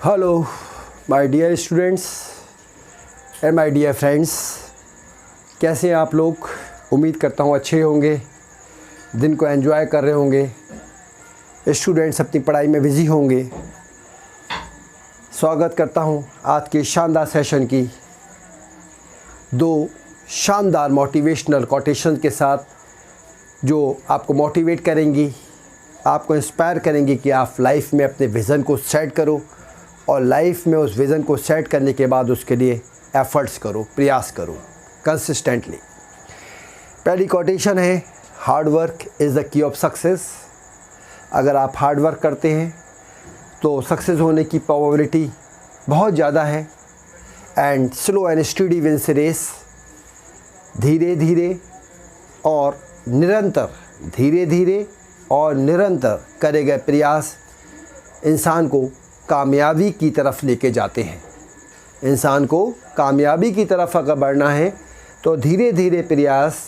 Hello my dear students and my dear friends, कैसे हैं आप लोग। उम्मीद करता हूँ अच्छे होंगे, दिन को एंजॉय कर रहे होंगे, स्टूडेंट्स अपनी पढ़ाई में बिज़ी होंगे। स्वागत करता हूँ आज के शानदार सेशन की दो शानदार मोटिवेशनल कोटेशन के साथ, जो आपको मोटिवेट करेंगी, आपको इंस्पायर करेंगी कि आप लाइफ में अपने विज़न को सेट करो और लाइफ में उस विज़न को सेट करने के बाद उसके लिए एफ़र्ट्स करो, प्रयास करो कंसिस्टेंटली। पहली कोटेशन है, hard work is the key of success. अगर आप हार्ड वर्क करते हैं तो सक्सेस होने की प्रोबेबिलिटी बहुत ज़्यादा है। And slow and study wins race. धीरे धीरे और निरंतर, धीरे धीरे और निरंतर करे गए प्रयास इंसान को कामयाबी की तरफ लेके जाते हैं। इंसान को कामयाबी की तरफ अगर बढ़ना है तो धीरे धीरे प्रयास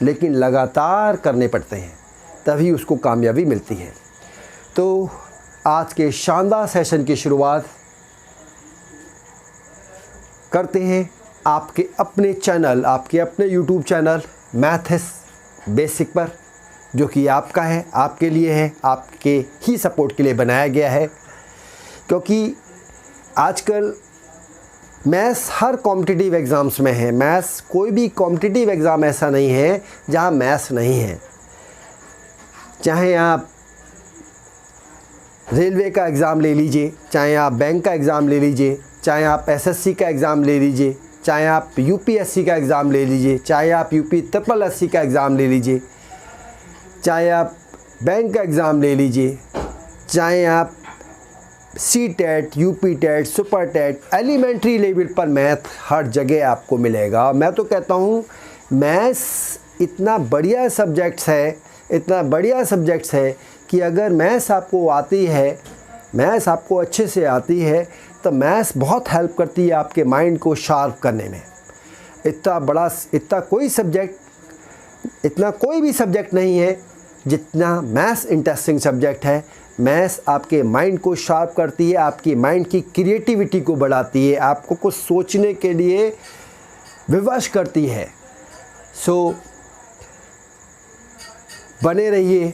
लेकिन लगातार करने पड़ते हैं, तभी उसको कामयाबी मिलती है। तो आज के शानदार सेशन की शुरुआत करते हैं आपके अपने चैनल, आपके अपने यूट्यूब चैनल मैथ्स बेसिक पर, जो कि आपका है, आपके लिए है, आपके ही सपोर्ट के लिए बनाया गया है। क्योंकि आजकल मैथ्स हर कॉम्पिटिटिव एग्ज़ाम्स में है। मैथ्स, कोई भी कॉम्पिटिटिव एग्ज़ाम ऐसा नहीं है जहां मैथ्स नहीं है। चाहे आप रेलवे का एग्ज़ाम ले लीजिए, चाहे आप बैंक का एग्ज़ाम ले लीजिए, चाहे आप एसएससी का एग्ज़ाम ले लीजिए, चाहे आप यूपीएससी का एग्ज़ाम ले लीजिए, चाहे आप यूपी ट्रिपल एससी का एग्ज़ाम ले लीजिए, चाहे आप बैंक का एग्ज़ाम ले लीजिए, चाहे आप C TET, UP TET, super TET, elementary level पर मैथ हर जगह आपको मिलेगा। मैं तो कहता हूँ मैथ्स इतना बढ़िया सब्जेक्ट्स है, इतना बढ़िया सब्जेक्ट्स है कि अगर मैथ्स आपको आती है, मैथ्स आपको अच्छे से आती है, तो मैथ्स बहुत हेल्प करती है आपके माइंड को शार्प करने में। इतना कोई भी सब्जेक्ट नहीं है जितना मैथ्स इंटरेस्टिंग सब्जेक्ट है। मैथ्स आपके माइंड को शार्प करती है, आपकी माइंड की क्रिएटिविटी को बढ़ाती है, आपको कुछ सोचने के लिए विवश करती है। सो बने रहिए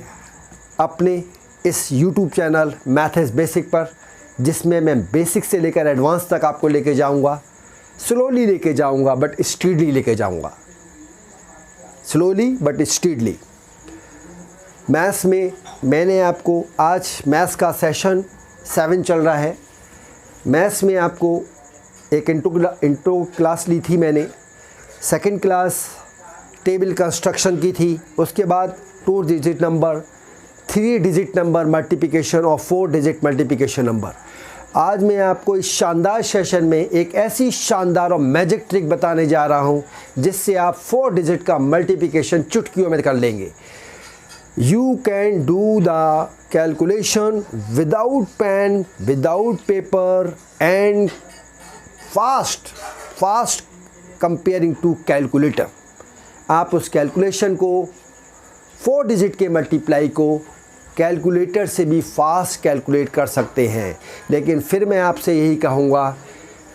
अपने इस YouTube चैनल मैथ्स बेसिक पर, जिसमें मैं बेसिक से लेकर एडवांस तक आपको लेके जाऊंगा। स्लोली लेके जाऊंगा बट स्पीडली लेके जाऊंगा, स्लोली बट स्पीडली। मैथ्स में मैंने आपको आज मैथ्स का सेशन 7 चल रहा है। मैथ्स में आपको एक इंट्रो क्लास ली थी मैंने, सेकंड क्लास टेबल कंस्ट्रक्शन की थी, उसके बाद 2 digit number, 3 digit number multiplication और 4 डिजिट मल्टीप्लिकेशन नंबर। आज मैं आपको इस शानदार सेशन में एक ऐसी शानदार और मैजिक ट्रिक बताने जा रहा हूं जिससे आप 4 डिजिट का मल्टीप्लिकेशन चुटकियों में कर लेंगे। You can do the calculation without pen, without paper and fast comparing to calculator। आप उस कैलकुलेशन को 4 डिजिट के मल्टीप्लाई को कैलकुलेटर से भी फास्ट कैलकुलेट कर सकते हैं। लेकिन फिर मैं आपसे यही कहूँगा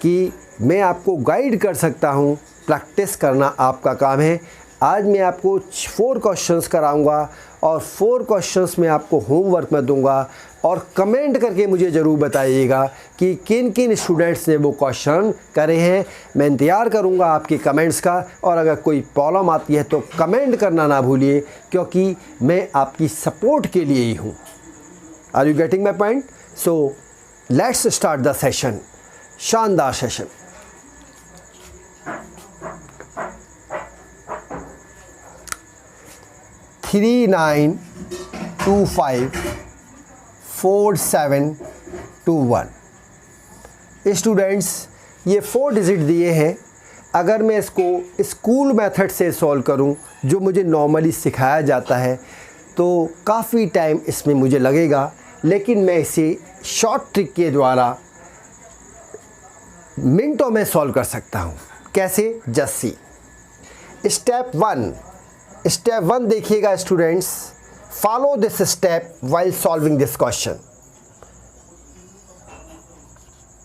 कि मैं आपको गाइड कर सकता हूँ, प्रैक्टिस करना आपका काम है। आज मैं आपको 4 क्वेश्चंस कराऊंगा और 4 क्वेश्चंस में आपको होमवर्क में दूंगा, और कमेंट करके मुझे ज़रूर बताइएगा कि किन किन स्टूडेंट्स ने वो क्वेश्चन करे हैं। मैं इंतज़ार करूंगा आपके कमेंट्स का, और अगर कोई प्रॉब्लम आती है तो कमेंट करना ना भूलिए, क्योंकि मैं आपकी सपोर्ट के लिए ही हूँ। Are you getting my point? So let's start the session, शानदार सेशन। थ्री 9 2 5 4 7 2 1। स्टूडेंट्स, ये 4 डिजिट दिए हैं। अगर मैं इसको स्कूल मेथड से सॉल्व करूं, जो मुझे नॉर्मली सिखाया जाता है, तो काफ़ी टाइम इसमें मुझे लगेगा। लेकिन मैं इसे शॉर्ट ट्रिक के द्वारा मिनटों में सॉल्व कर सकता हूं। कैसे? Just see. स्टेप 1 देखिएगा students, follow this step while solving this question.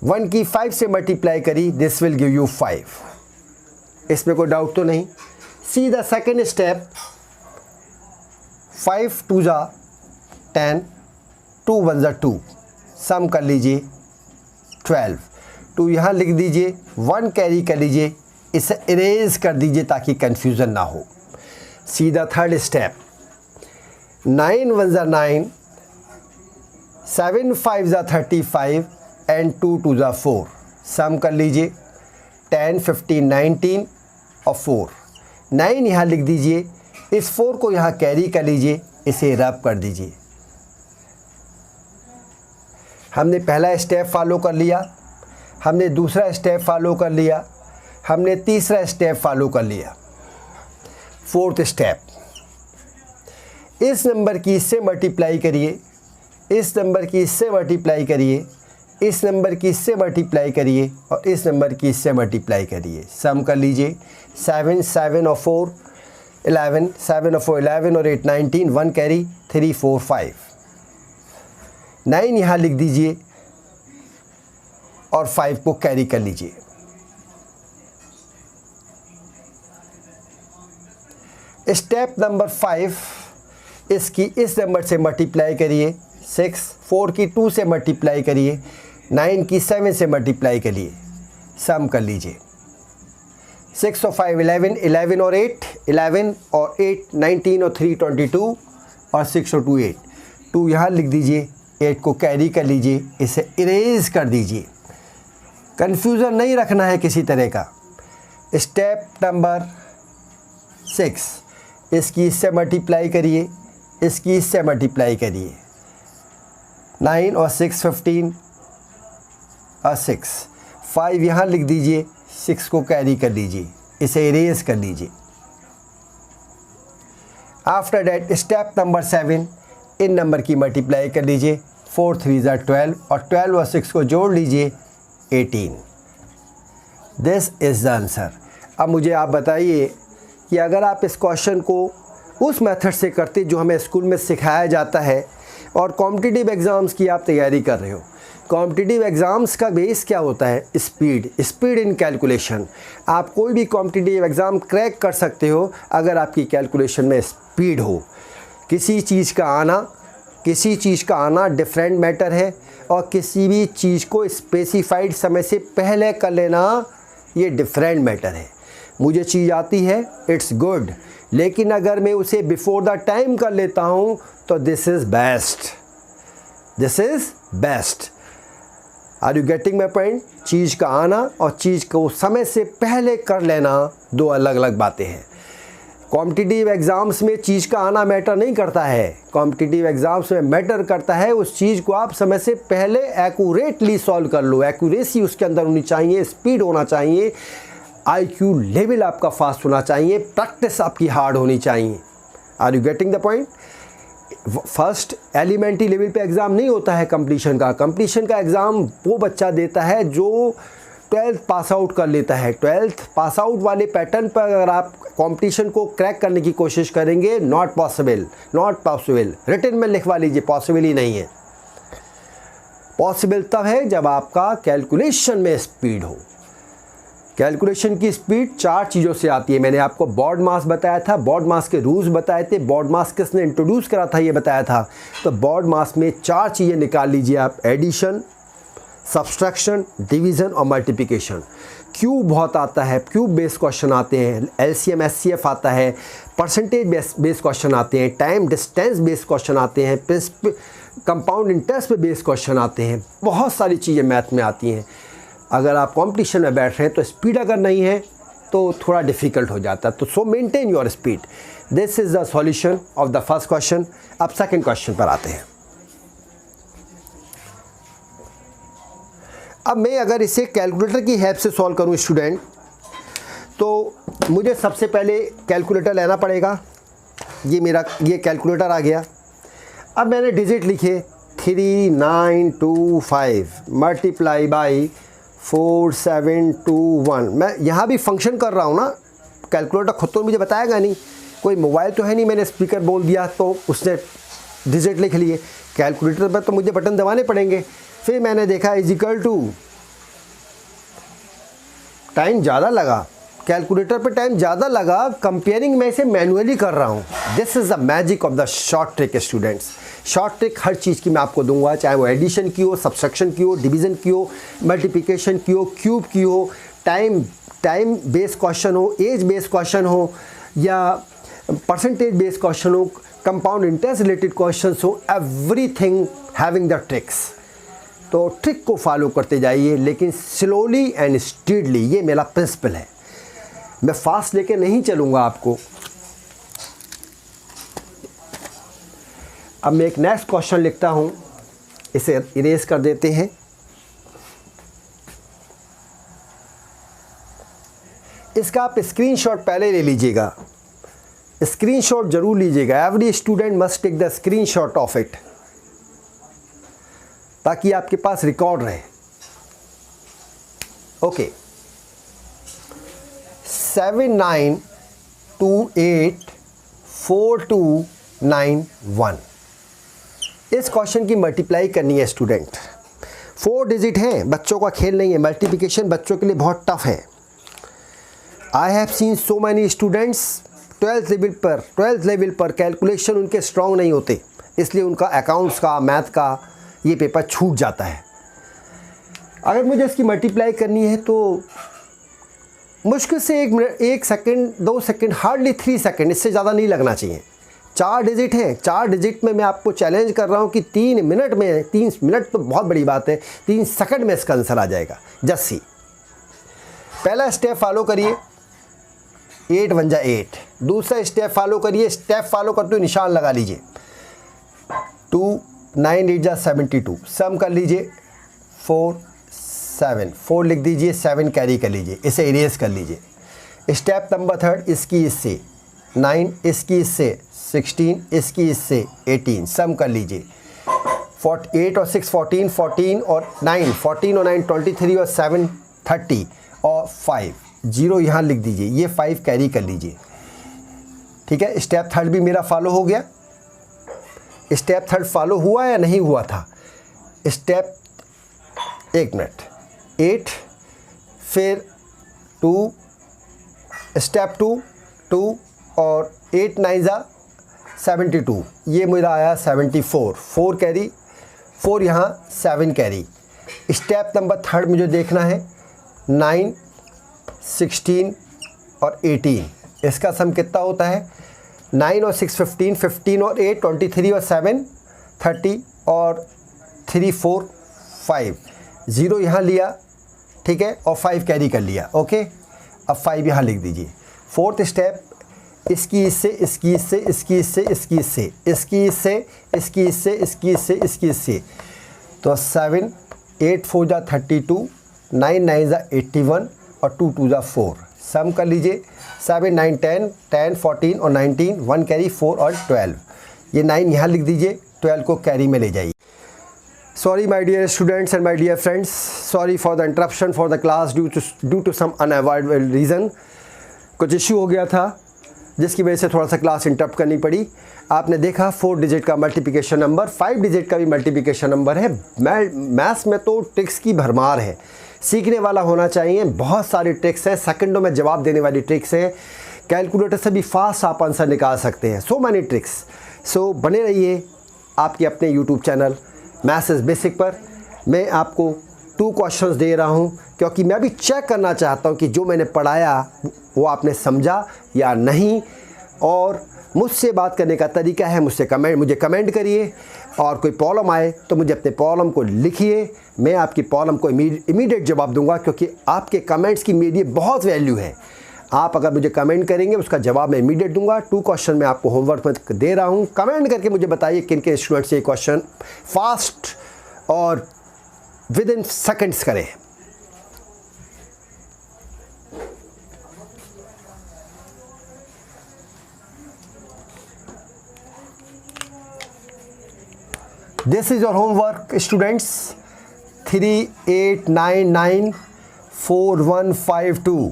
1 की 5 से मल्टीप्लाई करी, दिस विल गिव यू 5। इसमें कोई डाउट तो नहीं। सी द सेकेंड स्टेप, 5 2 जा 10, 2 1 जा 2, सम कर लीजिए 12। 2 यहाँ लिख दीजिए, 1 कैरी कर लीजिए, इसे इरेज कर दीजिए ताकि कंफ्यूजन ना हो। सी द थर्ड स्टेप, 9 1 जा 9, 7 5 जा 35 एंड 2 2 जा 4, सम कर लीजिए 10 15 19 और 4। 9 यहाँ लिख दीजिए, इस 4 को यहाँ कैरी कर लीजिए, इसे रब कर दीजिए। हमने पहला स्टेप फॉलो कर लिया, हमने दूसरा स्टेप फॉलो कर लिया, हमने तीसरा स्टेप फॉलो कर लिया। फोर्थ स्टेप, इस नंबर की इससे मल्टीप्लाई करिए, इस नंबर की इससे मल्टीप्लाई करिए, इस नंबर की इससे मल्टीप्लाई करिए और इस नंबर की इससे मल्टीप्लाई करिए, सम कर लीजिए 7 7 और 4 11, 7 और 4 11 और 8 19, 1 कैरी 3 4 5। 9 यहाँ लिख दीजिए और 5 को कैरी कर लीजिए। स्टेप नंबर 5, इसकी इस नंबर से मल्टीप्लाई करिए 6, 4 की 2 से मल्टीप्लाई करिए, 9 की 7 से मल्टीप्लाई करिए, सम कर लीजिए 6 और 5 11, 11 और 8 11 और 8 19 और 3 22 और 6 और 2 8। 2 यहाँ लिख दीजिए, 8 को कैरी कर लीजिए, इसे इरेज कर दीजिए। कन्फ्यूज़न नहीं रखना है किसी तरह का। स्टेप नंबर 6, इसकी इससे मल्टीप्लाई करिए, इसकी इससे मल्टीप्लाई करिए, 9 और 6 15 और 6, 5 यहाँ लिख दीजिए, 6 को कैरी कर लीजिए, इसे इरेज कर लीजिए। After that step number 7, in number की मल्टीप्लाई कर लीजिए, 4 3 जा 12 और 12 और 6 को जोड़ लीजिए 18। This is the answer. अब मुझे आप बताइए कि अगर आप इस क्वेश्चन को उस मेथड से करते जो हमें स्कूल में सिखाया जाता है और कॉम्पिटिटिव एग्ज़ाम्स की आप तैयारी कर रहे हो, कॉम्पिटिटिव एग्ज़ाम्स का बेस क्या होता है? Speed in calculation. आप कोई भी कॉम्पिटिटिव एग्ज़ाम क्रैक कर सकते हो अगर आपकी कैलकुलेशन में स्पीड हो। किसी चीज़ का आना डिफरेंट मैटर है और किसी भी चीज़ को स्पेसिफाइड समय से पहले कर लेना ये डिफरेंट मैटर है। मुझे चीज़ आती है, इट्स गुड, लेकिन अगर मैं उसे बिफोर द टाइम कर लेता हूँ तो this is best. Are you getting my point? चीज़ का आना और चीज़ को समय से पहले कर लेना दो अलग अलग बातें हैं। कॉम्पिटिटिव एग्ज़ाम्स में चीज़ का आना मैटर नहीं करता है। कॉम्पिटिटिव एग्ज़ाम्स में मैटर करता है उस चीज़ को आप समय से पहले एक्यूरेटली सॉल्व कर लो। एक्यूरेसी उसके अंदर होनी चाहिए, स्पीड होना चाहिए, IQ लेवल आपका फास्ट होना चाहिए, प्रैक्टिस आपकी हार्ड होनी चाहिए। Are you getting the point? First elementary level पे एग्ज़ाम नहीं होता है कंप्लीशन का एग्ज़ाम वो बच्चा देता है जो 12th पास आउट कर लेता है। 12th पास आउट वाले पैटर्न पर अगर आप कंपटीशन को क्रैक करने की कोशिश करेंगे, नॉट पॉसिबल। रिटन में लिखवा लीजिए, पॉसिबल ही नहीं है। पॉसिबल तब है जब आपका कैलकुलेशन में स्पीड हो। कैलकुलेशन की स्पीड 4 चीज़ों से आती है। मैंने आपको बॉड मास बताया था, बॉड मास के रूल्स बताए थे, बॉड मास किसने इंट्रोड्यूस करा था ये बताया था। तो बॉड मास में 4 चीज़ें निकाल लीजिए आप, एडिशन, सब्सट्रैक्शन, डिवीज़न और मल्टीप्लिकेशन। क्यूब बहुत आता है, क्यूब बेस्ड क्वेश्चन आते हैं, LCM SCF आता है, परसेंटेज बेस्ड क्वेश्चन आते हैं, टाइम डिस्टेंस बेस्ड क्वेश्चन आते हैं, कंपाउंड इंटरेस्ट पे बेस्ड क्वेश्चन आते हैं। बहुत सारी चीज़ें मैथ में आती हैं। अगर आप कंपटीशन में बैठ रहे हैं तो स्पीड अगर नहीं है तो थोड़ा डिफ़िकल्ट हो जाता है। तो सो maintain your speed. This is the solution of the first question. अब सेकंड क्वेश्चन पर आते हैं। अब मैं अगर इसे कैलकुलेटर की हेल्प से सॉल्व करूं स्टूडेंट, तो मुझे सबसे पहले कैलकुलेटर लेना पड़ेगा। ये कैलकुलेटर आ गया। अब मैंने डिजिट लिखे 3925 मल्टीप्लाई बाई 4721। मैं यहाँ भी फंक्शन कर रहा हूँ ना, कैलकुलेटर खुद तो मुझे बताएगा नहीं, कोई मोबाइल तो है नहीं, मैंने स्पीकर बोल दिया तो उसने डिजिट लिख लिए। कैलकुलेटर पर तो मुझे बटन दबाने पड़ेंगे। फिर मैंने देखा इजिकल टू टाइम ज़्यादा लगा, कैलकुलेटर पे टाइम ज़्यादा लगा कंपेयरिंग मैं इसे मैनुअली कर रहा हूँ। This is the magic of the short trick students. Short trick हर चीज़ की मैं आपको दूंगा, चाहे वो एडिशन की हो, सब्सट्रैक्शन की हो, डिवीज़न की हो, मल्टीप्लिकेशन की हो, क्यूब की हो, टाइम बेस्ड क्वेश्चन हो, एज बेस्ड क्वेश्चन हो, या परसेंटेज बेस्ड क्वेश्चन हो, कंपाउंड इंटरेस्ट रिलेटेड क्वेश्चन हो, एवरीथिंग हैविंग द ट्रिक्स। तो ट्रिक को फॉलो करते जाइए, लेकिन स्लोली एंड स्पीडली, ये मेरा प्रिंसिपल है। मैं फास्ट लेके नहीं चलूँगा आपको। अब मैं एक नेक्स्ट क्वेश्चन लिखता हूँ, इसे इरेज कर देते हैं। इसका आप स्क्रीनशॉट पहले ले लीजिएगा, स्क्रीनशॉट जरूर लीजिएगा। Every student must take the screenshot of it, ताकि आपके पास रिकॉर्ड रहे। ओके, 79284291। इस क्वेश्चन की मल्टीप्लाई करनी है स्टूडेंट। 4 डिजिट हैं, बच्चों का खेल नहीं है। मल्टीप्लिकेशन बच्चों के लिए बहुत टफ है। I have seen so many students 12th level पर कैलकुलेशन उनके स्ट्रॉन्ग नहीं होते, इसलिए उनका अकाउंट्स का, मैथ का ये पेपर छूट जाता है। अगर मुझे इसकी मल्टीप्लाई करनी है तो मुश्किल से 1 minute, 1 second, 2 second, hardly 3 second, इससे ज़्यादा नहीं लगना चाहिए। 4 डिजिट हैं, 4 डिजिट में मैं आपको चैलेंज कर रहा हूँ कि 3 मिनट में, 3 मिनट तो बहुत बड़ी बात है, 3 सेकंड में इसका आंसर आ जाएगा। जस्ट सी, पहला स्टेप फॉलो करिए, 8 1 जा 8। दूसरा स्टेप फॉलो करिए, स्टेप फॉलो करते हुए निशान लगा लीजिए। 2 9 8 जा 72, सम कर लीजिए। 4 7, 4 लिख दीजिए, 7 कैरी कर लीजिए, इसे इरेज कर लीजिए। स्टेप नंबर 3, इसकी इससे 9, इसकी इससे 16, इसकी इससे 18, सम कर लीजिए। 8 और 6 14, 14 और 9 14 और 9 23 और 7 30 और 5 0 यहाँ लिख दीजिए, ये 5 कैरी कर लीजिए। ठीक है, स्टेप 3 भी मेरा फॉलो हो गया। स्टेप 3 फॉलो हुआ या नहीं हुआ था? स्टेप, 1 मिनट, 8, फिर 2, स्टेप 2 और 8 9 जा 72, ये मेरा आया 74, 4 कैरी, 4 यहाँ 7 कैरी। स्टेप नंबर 3 मुझे देखना है 9 16 और 18, इसका सम कितना होता है? 9 और 6 15, 15 और 8 23 और 7 30 और 3 4 5, 0 यहाँ लिया, ठीक है, और 5 कैरी कर लिया। ओके, अब 5 यहाँ लिख दीजिए। 4th स्टेप, इसकी इससे, इसकी इससे, इसकी इससे, इसकी इससे, इसकी इससे, इसकी इससे, इसकी इससे, इसकी इससे, तो 7 8 4 जा 32, 9 9 जा 81 और 2 2 जा 4, सम कर लीजिए। 7 9 10 10 14 और 19, 1 कैरी 4 और 12, ये 9 यहाँ लिख दीजिए, 12 को कैरी में ले जाइए। Sorry my dear students and my dear friends, sorry for the interruption for the class due to some unavoidable reason। कुछ इश्यू हो गया था जिसकी वजह से थोड़ा सा क्लास इंटरप्ट करनी पड़ी। आपने देखा 4 डिजिट का मल्टीप्लिकेशन नंबर, 5 डिजिट का भी मल्टीप्लिकेशन नंबर है। मैथ्स में तो ट्रिक्स की भरमार है, सीखने वाला होना चाहिए। बहुत सारी ट्रिक्स हैं, सेकंडों में जवाब देने वाली ट्रिक्स हैं। कैलकुलेटर से भी फास्ट आप आंसर निकाल सकते हैं। So many tricks. सो बने रहिए आपके अपने YouTube channel maths is basic पर। मैं आपको 2 क्वेश्चंस दे रहा हूं क्योंकि मैं भी चेक करना चाहता हूं कि जो मैंने पढ़ाया वो आपने समझा या नहीं। और मुझसे बात करने का तरीका है, मुझे कमेंट करिए, और कोई प्रॉब्लम आए तो मुझे अपने प्रॉब्लम को लिखिए। मैं आपकी प्रॉब्लम को इमीडिएट जवाब दूंगा, क्योंकि आपके कमेंट्स की मेरी बहुत वैल्यू है। आप अगर मुझे कमेंट करेंगे उसका जवाब मैं इमीडिएट दूंगा। 2 क्वेश्चन मैं आपको होमवर्क में दे रहा हूं। कमेंट करके मुझे बताइए किन के स्टूडेंट्स ये क्वेश्चन फास्ट और विद इन सेकेंड्स करें। This is your homework students, 38994152।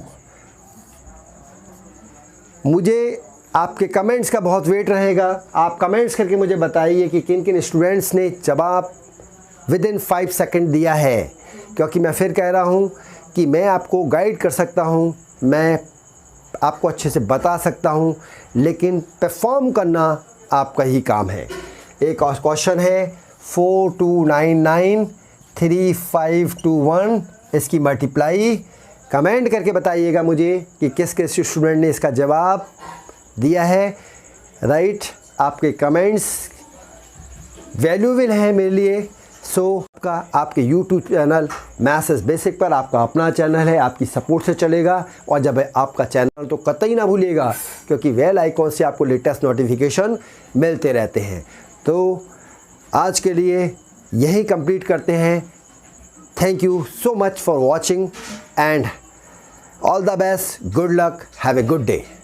मुझे आपके कमेंट्स का बहुत वेट रहेगा। आप कमेंट्स करके मुझे बताइए कि किन किन स्टूडेंट्स ने जवाब विद इन 5 सेकेंड दिया है, क्योंकि मैं फिर कह रहा हूँ कि मैं आपको गाइड कर सकता हूँ, मैं आपको अच्छे से बता सकता हूँ, लेकिन परफॉर्म करना आपका ही काम है। एक और क्वेश्चन है 42993521, इसकी मल्टीप्लाई कमेंट करके बताइएगा मुझे कि किस किस स्टूडेंट ने इसका जवाब दिया है। राइट, आपके कमेंट्स वैल्यूएबल हैं मेरे लिए। आपके YouTube channel maths is basic पर आपका अपना चैनल है, आपकी सपोर्ट से चलेगा। और जब आपका चैनल तो कतई ना भूलिएगा, क्योंकि बेल आइकॉन से आपको लेटेस्ट नोटिफिकेशन मिलते रहते हैं। तो आज के लिए यही कंप्लीट करते हैं। Thank you so much for watching and all the best, good luck, have a good day.